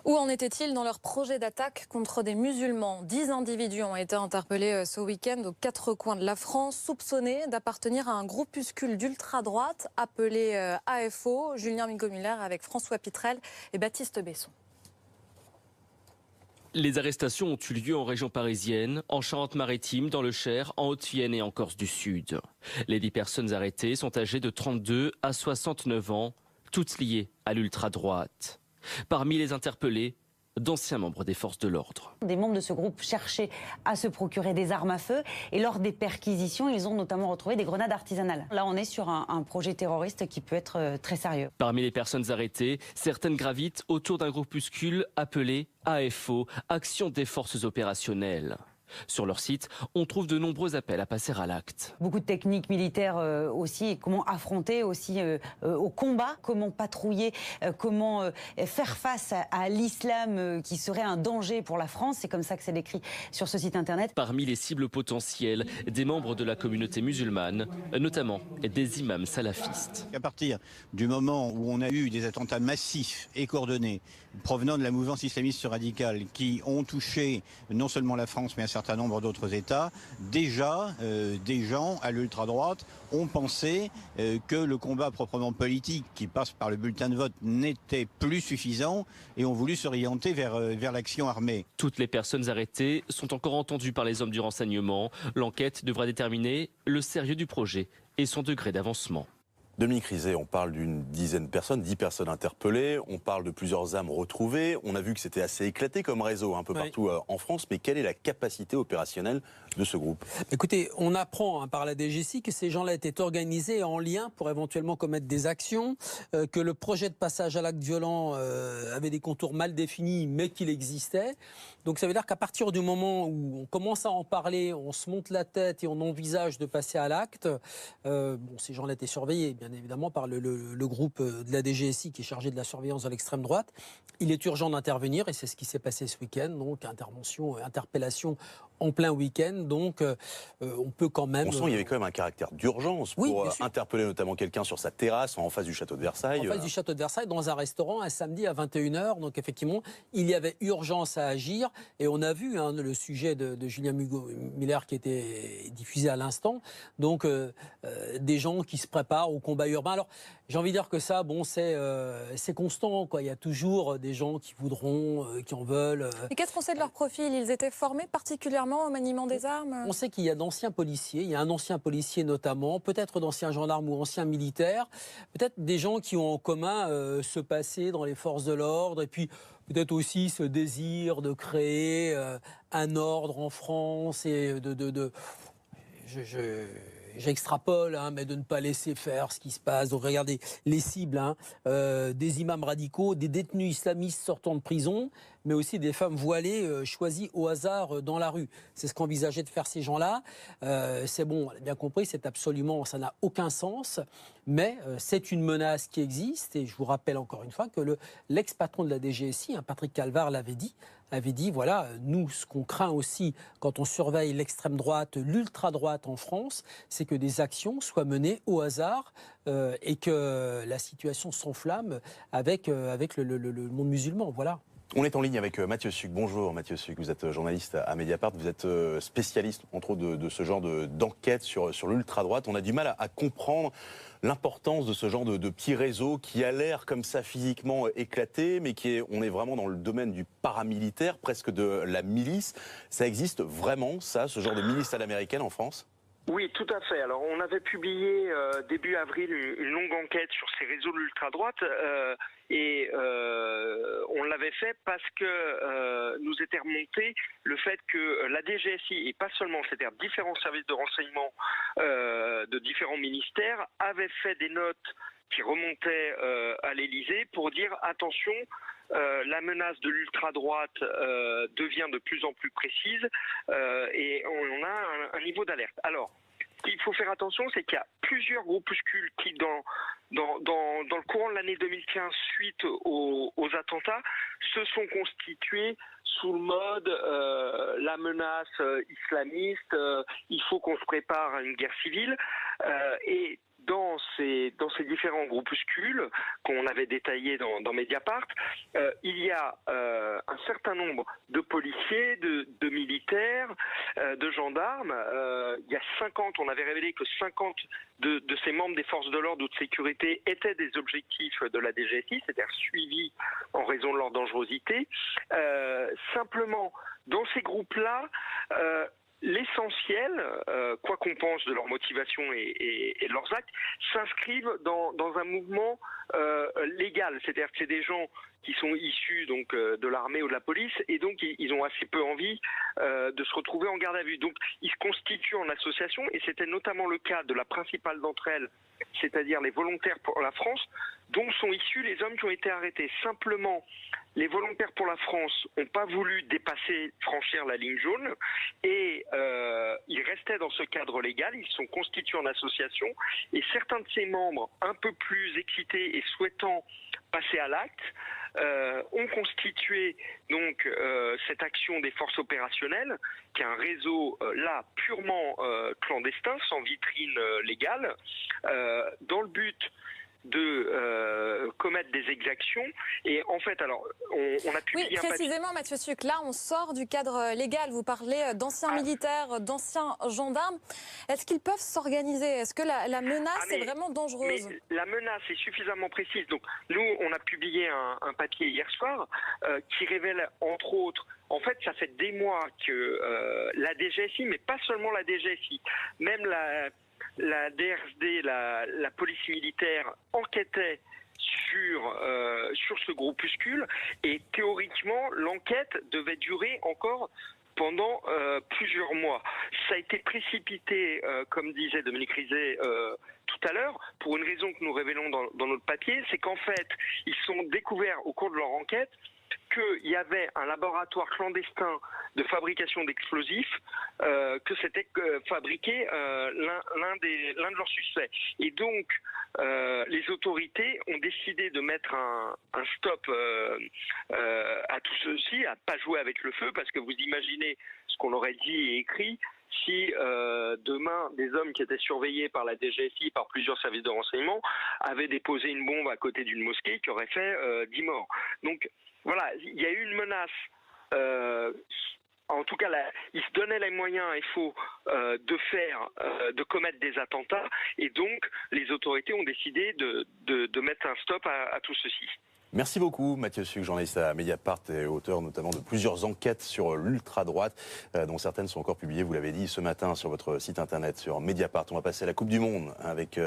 Où en était-il dans leur projet d'attaque contre des musulmans? 10 individus ont été interpellés ce week-end aux quatre coins de la France, soupçonnés d'appartenir à un groupuscule d'ultra-droite appelé AFO. Julien Mingo-Muller avec François Pitrel et Baptiste Besson. Les arrestations ont eu lieu en région parisienne, en Charente-Maritime, dans le Cher, en Haute-Vienne et en Corse du Sud. Les 10 personnes arrêtées sont âgées de 32 à 69 ans, toutes liées à l'ultra-droite. Parmi les interpellés, d'anciens membres des forces de l'ordre. Des membres de ce groupe cherchaient à se procurer des armes à feu et lors des perquisitions, ils ont notamment retrouvé des grenades artisanales. Là, on est sur un projet terroriste qui peut être très sérieux. Parmi les personnes arrêtées, certaines gravitent autour d'un groupuscule appelé AFO, Action des forces opérationnelles. Sur leur site, on trouve de nombreux appels à passer à l'acte. Beaucoup de techniques militaires aussi, et comment affronter aussi au combat, comment patrouiller, comment faire face à l'islam qui serait un danger pour la France. C'est comme ça que c'est décrit sur ce site internet. Parmi les cibles potentielles, des membres de la communauté musulmane, notamment des imams salafistes. À partir du moment où on a eu des attentats massifs et coordonnés provenant de la mouvance islamiste radicale qui ont touché non seulement la France mais un certain nombre d'autres États, déjà des gens à l'ultra-droite ont pensé que le combat proprement politique qui passe par le bulletin de vote n'était plus suffisant et ont voulu s'orienter vers l'action armée. Toutes les personnes arrêtées sont encore entendues par les hommes du renseignement. L'enquête devra déterminer le sérieux du projet et son degré d'avancement. Dominique Rizet, on parle d'une dizaine de personnes, 10 personnes interpellées, on parle de plusieurs armes retrouvées, on a vu que c'était assez éclaté comme réseau un peu partout en France, mais quelle est la capacité opérationnelle de ce groupe? Écoutez, on apprend par la DGSI que ces gens-là étaient organisés en lien pour éventuellement commettre des actions, que le projet de passage à l'acte violent avait des contours mal définis, mais qu'il existait. Donc ça veut dire qu'à partir du moment où on commence à en parler, on se monte la tête et on envisage de passer à l'acte, ces gens-là étaient surveillés, bien évidemment, par le groupe de la DGSI qui est chargé de la surveillance de l'extrême droite. Il est urgent d'intervenir et c'est ce qui s'est passé ce week-end. Donc, interpellation en plein week-end. Donc, on peut quand même... On sent qu'il y avait quand même un caractère d'urgence pour interpeller notamment quelqu'un sur sa terrasse en face du château de Versailles. En face du château de Versailles, dans un restaurant, un samedi à 21h. Donc, effectivement, il y avait urgence à agir. Et on a vu le sujet de Julien Mingo-Muller qui était diffusé à l'instant. Donc, des gens qui se préparent au combat urbain. Alors, j'ai envie de dire que ça, c'est constant, quoi. Il y a toujours des gens qui voudront, qui en veulent. Et qu'est-ce qu'on sait de leur profil? Ils étaient formés particulièrement au maniement des armes? On sait qu'il y a d'anciens policiers, il y a un ancien policier notamment, peut-être d'anciens gendarmes ou anciens militaires, peut-être des gens qui ont en commun se passer dans les forces de l'ordre et puis peut-être aussi ce désir de créer un ordre en France et j'extrapole, mais de ne pas laisser faire ce qui se passe. Donc regardez, les cibles, des imams radicaux, des détenus islamistes sortant de prison, mais aussi des femmes voilées choisies au hasard dans la rue. C'est ce qu'envisageaient de faire ces gens-là. C'est bon, on a bien compris, ça n'a aucun sens, mais c'est une menace qui existe. Et je vous rappelle encore une fois que l'ex-patron de la DGSI, Patrick Calvar, l'avait dit, voilà, nous, ce qu'on craint aussi quand on surveille l'extrême droite, l'ultra-droite en France, c'est que des actions soient menées au hasard et que la situation s'enflamme avec le monde musulman, voilà. On est en ligne avec Mathieu Suc. Bonjour Mathieu Suc, vous êtes journaliste à Mediapart, vous êtes spécialiste entre autres de ce genre d'enquête sur l'ultra-droite. On a du mal à comprendre l'importance de ce genre de petits réseaux qui a l'air comme ça physiquement éclaté, mais on est vraiment dans le domaine du paramilitaire, presque de la milice. Ça existe vraiment, ça, ce genre de milice à l'américaine en France ? Oui, tout à fait. Alors, on avait publié début avril une longue enquête sur ces réseaux de l'ultra-droite et on l'avait fait parce que nous était remonté le fait que la DGSI, et pas seulement, c'est-à-dire différents services de renseignement de différents ministères, avaient fait des notes qui remontaient à l'Élysée pour dire attention, la menace de l'ultra-droite devient de plus en plus précise et on a un niveau d'alerte. Alors, ce qu'il faut faire attention, c'est qu'il y a plusieurs groupuscules qui, dans le courant de l'année 2015, suite aux attentats, se sont constitués sous le mode la menace islamiste, il faut qu'on se prépare à une guerre civile. Et dans ces différents groupuscules qu'on avait détaillés dans Mediapart, il y a un certain nombre de policiers, de militaires, de gendarmes. Il y a 50, on avait révélé que 50 de ces membres des forces de l'ordre ou de sécurité étaient des objectifs de la DGSI, c'est-à-dire suivis en raison de leur dangerosité. Simplement, dans ces groupes-là, l'essentiel, quoi qu'on pense de leur motivation et de leurs actes, s'inscrivent dans un mouvement légal. C'est-à-dire que c'est des gens qui sont issus donc de l'armée ou de la police et donc ils ont assez peu envie de se retrouver en garde à vue. Donc ils se constituent en association et c'était notamment le cas de la principale d'entre elles, c'est-à-dire les Volontaires pour la France, dont sont issus les hommes qui ont été arrêtés. Simplement, les Volontaires pour la France n'ont pas voulu franchir la ligne jaune et ils restaient dans ce cadre légal, ils se sont constitués en association et certains de ces membres, un peu plus excités et souhaitant passer à l'acte, ont constitué donc cette action des forces opérationnelles, qui est un réseau là purement clandestin, sans vitrine légale, dans le but de commettre des exactions. Et en fait, alors, on a publié oui, un papier... précisément, Mathieu Sucre, là, on sort du cadre légal. Vous parlez d'anciens militaires, d'anciens gendarmes. Est-ce qu'ils peuvent s'organiser? Est-ce que la menace est vraiment dangereuse? Mais la menace est suffisamment précise. Donc, nous, on a publié un papier hier soir qui révèle, entre autres, en fait, ça fait des mois que la DGSI, mais pas seulement la DGSI, même la DRSD, la police militaire, enquêtait sur ce groupuscule et théoriquement l'enquête devait durer encore pendant plusieurs mois. Ça a été précipité, comme disait Dominique Rizet tout à l'heure, pour une raison que nous révélons dans notre papier, c'est qu'en fait, ils sont découverts au cours de leur enquête qu'il y avait un laboratoire clandestin de fabrication d'explosifs, que c'était fabriqué l'un de leurs suspects. Et donc, les autorités ont décidé de mettre un stop à tout ceci, à pas jouer avec le feu, parce que vous imaginez ce qu'on aurait dit et écrit si demain des hommes qui étaient surveillés par la DGSI, par plusieurs services de renseignement, avaient déposé une bombe à côté d'une mosquée qui aurait fait 10 morts. Donc voilà, il y a eu une menace. En tout cas, ils se donnaient les moyens, il faut, de commettre des attentats, et donc les autorités ont décidé de mettre un stop à tout ceci. Merci beaucoup Mathieu Sucre, journaliste à Mediapart et auteur notamment de plusieurs enquêtes sur l'ultra-droite, dont certaines sont encore publiées, vous l'avez dit, ce matin sur votre site internet, sur Mediapart. On va passer à la Coupe du Monde avec